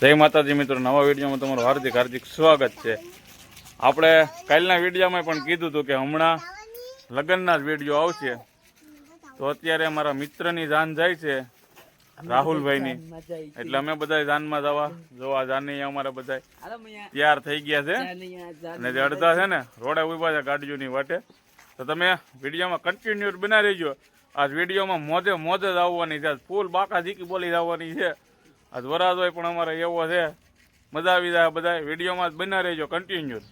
જય માતાજી મિત્રો, નવા વિડીયોમાં તમારું હાર્દિક હાર્દિક સ્વાગત છે। આપણે કાલના વિડીયોમાં પણ કીધું હતું કે હમણાં લગ્નના જ વિડીયો આવશે, તો અત્યારે અમારા મિત્રની જાન જાય છે રાહુલભાઈની, એટલે અમે બધા જાનમાં જવા જોવા જાની અમારા બધા તૈયાર થઈ ગયા છે અને જે અડધા છે ને રોડે ઉભા છે ગાડીઓની વાટે। તો તમે વિડીયોમાં કન્ટિન્યુ બનાવી રહેજો। આ વિડીયોમાં મોજે મોજ જ આવવાની છે, ફૂલ બાકા ઝીકી બોલી જવાની છે। આજ વરાજ હોય પણ અમારે એવો છે, મજા આવી જાય બધા વિડીયોમાં જ બના રહેજો કન્ટિન્યુ।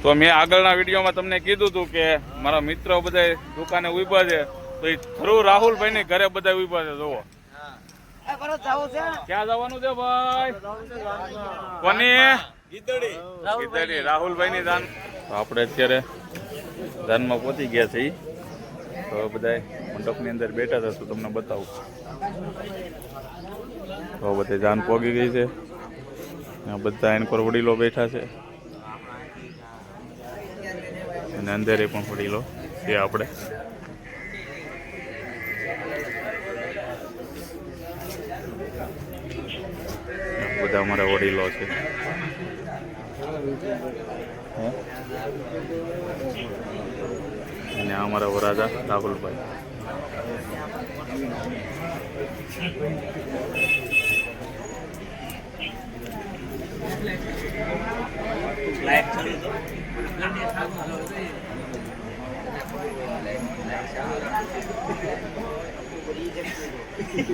તો મેં આગળના વિડીયોમાં તમને કીધું હતું કે મારા મિત્રો બધા દુકાને ઉભા છે, તો એ થરુ રાહુલભાઈ ની ઘરે બધા ઉભા છે। જોવો ક્યાં જવાનું છે ભાઈ? કોની? ગીદડી રાહુલભાઈ ની જાન। આપણે અત્યારે જાનમાં પહોંચી ગયા છીએ, તો બધા મંડપની અંદર બેઠા હતા, તો તમને બતાવું। તો બધે જાન પોગી ગઈ છે, બધા એન પર વડીલો બેઠા છે અને અંદરે પણ વડીલો છે। આપણે બધા અમારા વડીલો છે અને અમારા વરાજા રાહુલભાઈ।